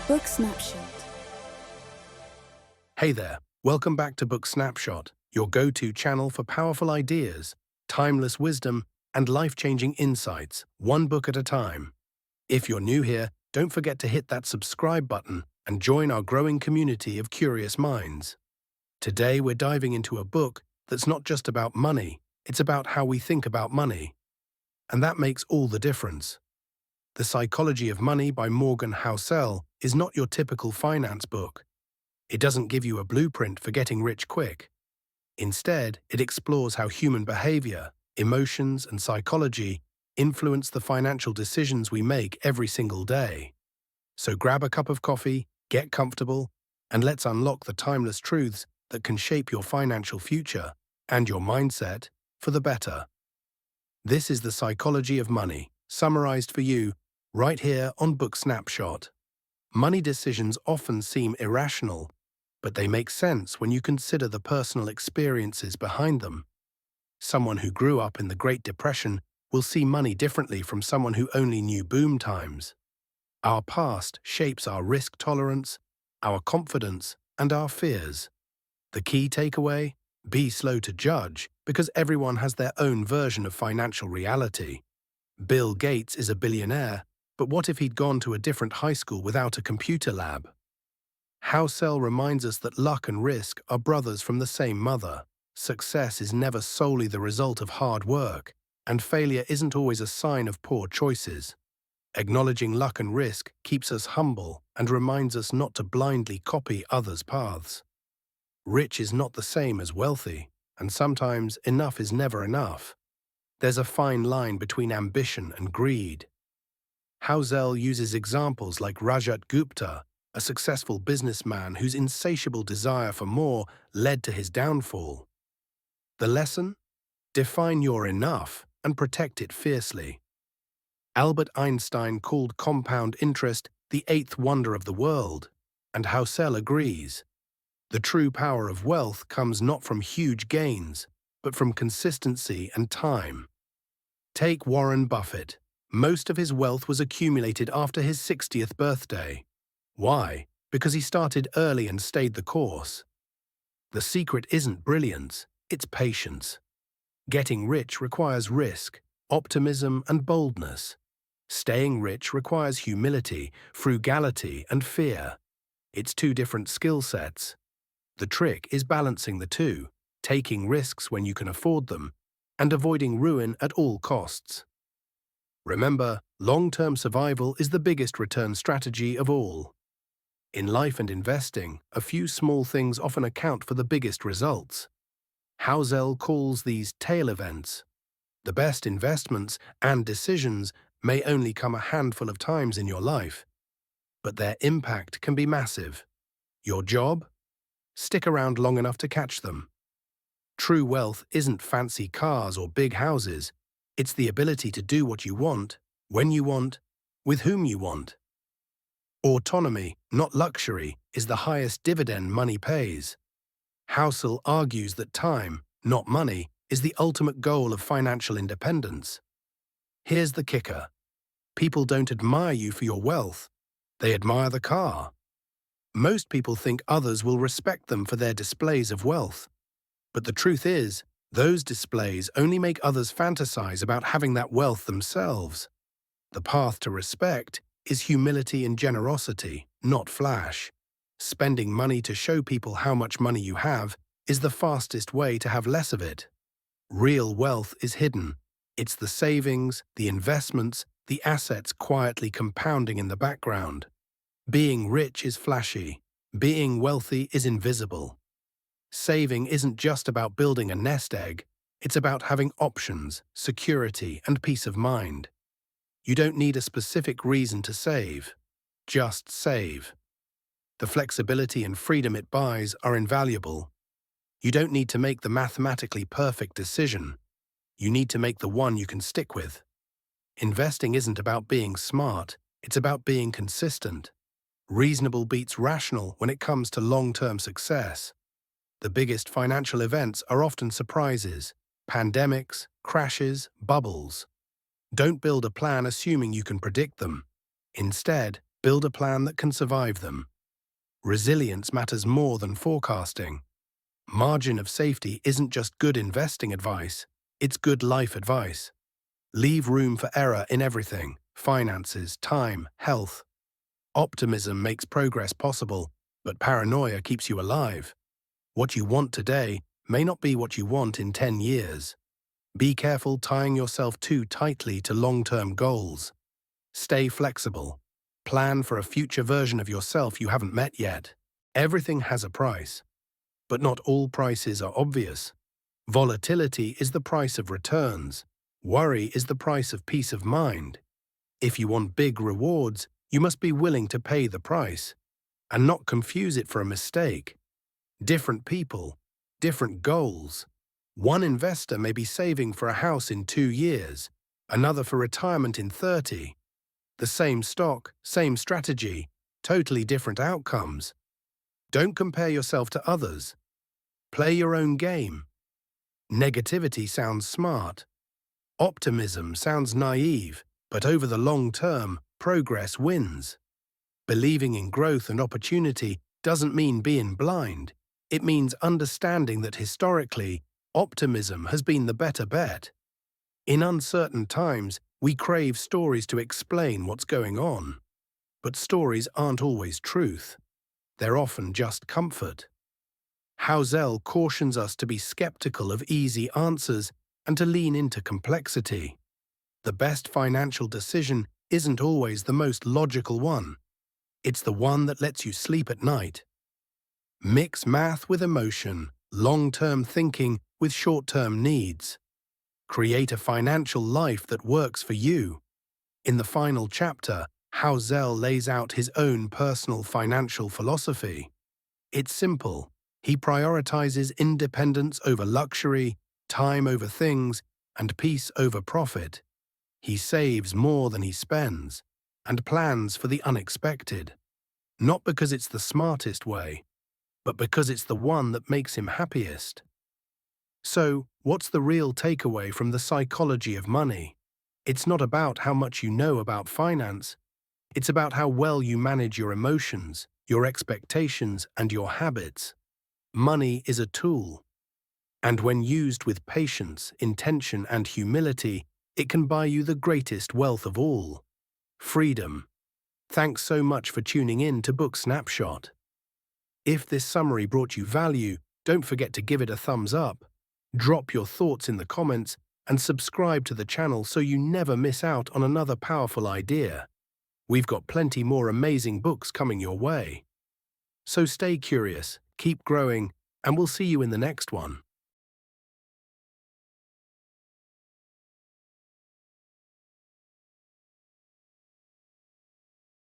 Book Snapshot. Hey there, welcome back to Book Snapshot, your go-to channel for powerful ideas, timeless wisdom, and life-changing insights, one book at a time. If you're new here, don't forget to hit that subscribe button and join our growing community of curious minds. Today we're diving into a book that's not just about money, it's about how we think about money. And that makes all the difference. The Psychology of Money by Morgan Housel is not your typical finance book. It doesn't give you a blueprint for getting rich quick. Instead, it explores how human behavior, emotions, and psychology influence the financial decisions we make every single day. So grab a cup of coffee, get comfortable, and let's unlock the timeless truths that can shape your financial future and your mindset for the better. This is the Psychology of Money, summarized for you right here on Book Snapshot. Money decisions often seem irrational, but they make sense when you consider the personal experiences behind them. Someone who grew up in the Great Depression will see money differently from someone who only knew boom times. Our past shapes our risk tolerance, our confidence, and our fears. The key takeaway? Be slow to judge, because everyone has their own version of financial reality. Bill Gates is a billionaire, but what if he'd gone to a different high school without a computer lab? Housel reminds us that luck and risk are brothers from the same mother. Success is never solely the result of hard work, and failure isn't always a sign of poor choices. Acknowledging luck and risk keeps us humble and reminds us not to blindly copy others' paths. Rich is not the same as wealthy, and sometimes enough is never enough. There's a fine line between ambition and greed. Housel uses examples like Rajat Gupta, a successful businessman whose insatiable desire for more led to his downfall. The lesson? Define your enough and protect it fiercely. Albert Einstein called compound interest the eighth wonder of the world, and Housel agrees. The true power of wealth comes not from huge gains, but from consistency and time. Take Warren Buffett. Most of his wealth was accumulated after his 60th birthday. Why? Because he started early and stayed the course. The secret isn't brilliance, it's patience. Getting rich requires risk, optimism, and boldness. Staying rich requires humility, frugality, and fear. It's two different skill sets. The trick is balancing the two, taking risks when you can afford them, and avoiding ruin at all costs. Remember, long-term survival is the biggest return strategy of all. In life and investing, a few small things often account for the biggest results. Housel calls these tail events. The best investments and decisions may only come a handful of times in your life, but their impact can be massive. Your job? Stick around long enough to catch them. True wealth isn't fancy cars or big houses. It's the ability to do what you want, when you want, with whom you want. Autonomy, not luxury, is the highest dividend money pays. Housel argues that time, not money, is the ultimate goal of financial independence. Here's the kicker. People don't admire you for your wealth. They admire the car. Most people think others will respect them for their displays of wealth. But the truth is, those displays only make others fantasize about having that wealth themselves. The path to respect is humility and generosity, not flash. Spending money to show people how much money you have is the fastest way to have less of it. Real wealth is hidden. It's the savings, the investments, the assets quietly compounding in the background. Being rich is flashy. Being wealthy is invisible. Saving isn't just about building a nest egg. It's about having options, security, and peace of mind. You don't need a specific reason to save. Just save. The flexibility and freedom it buys are invaluable. You don't need to make the mathematically perfect decision. You need to make the one you can stick with. Investing isn't about being smart. It's about being consistent. Reasonable beats rational when it comes to long-term success. The biggest financial events are often surprises, pandemics, crashes, bubbles. Don't build a plan assuming you can predict them. Instead, Build a plan that can survive them. Resilience matters more than forecasting. Margin of safety isn't just good investing advice, it's good life advice. Leave room for error in everything: finances, time, health. Optimism makes progress possible, but paranoia keeps you alive. What you want today may not be what you want in 10 years. Be careful tying yourself too tightly to long-term goals. Stay flexible. Plan for a future version of yourself you haven't met yet. Everything has a price, but not all prices are obvious. Volatility is the price of returns. Worry is the price of peace of mind. If you want big rewards, you must be willing to pay the price, and not confuse it for a mistake. Different people, different goals. One investor may be saving for a house in 2 years, another for retirement in 30. The same stock, same strategy, totally different outcomes. Don't compare yourself to others. Play your own game. Negativity sounds smart. Optimism sounds naive, but over the long term, progress wins. Believing in growth and opportunity doesn't mean being blind. It means understanding that historically, optimism has been the better bet. In uncertain times, we crave stories to explain what's going on. But stories aren't always truth. They're often just comfort. Housel cautions us to be skeptical of easy answers and to lean into complexity. The best financial decision isn't always the most logical one. It's the one that lets you sleep at night. Mix math with emotion, long-term thinking with short-term needs. Create a financial life that works for you. In the final chapter, Housel lays out his own personal financial philosophy. It's simple. He prioritizes independence over luxury, time over things, and peace over profit. He saves more than he spends, and plans for the unexpected. Not because it's the smartest way, but because it's the one that makes him happiest. So, what's the real takeaway from the psychology of money? It's not about how much you know about finance. It's about how well you manage your emotions, your expectations, and your habits. Money is a tool, and when used with patience, intention, and humility, it can buy you the greatest wealth of all: freedom. Thanks so much for tuning in to Book Snapshot. If this summary brought you value, don't forget to give it a thumbs up, drop your thoughts in the comments, and subscribe to the channel so you never miss out on another powerful idea. We've got plenty more amazing books coming your way. So stay curious, keep growing, and we'll see you in the next one.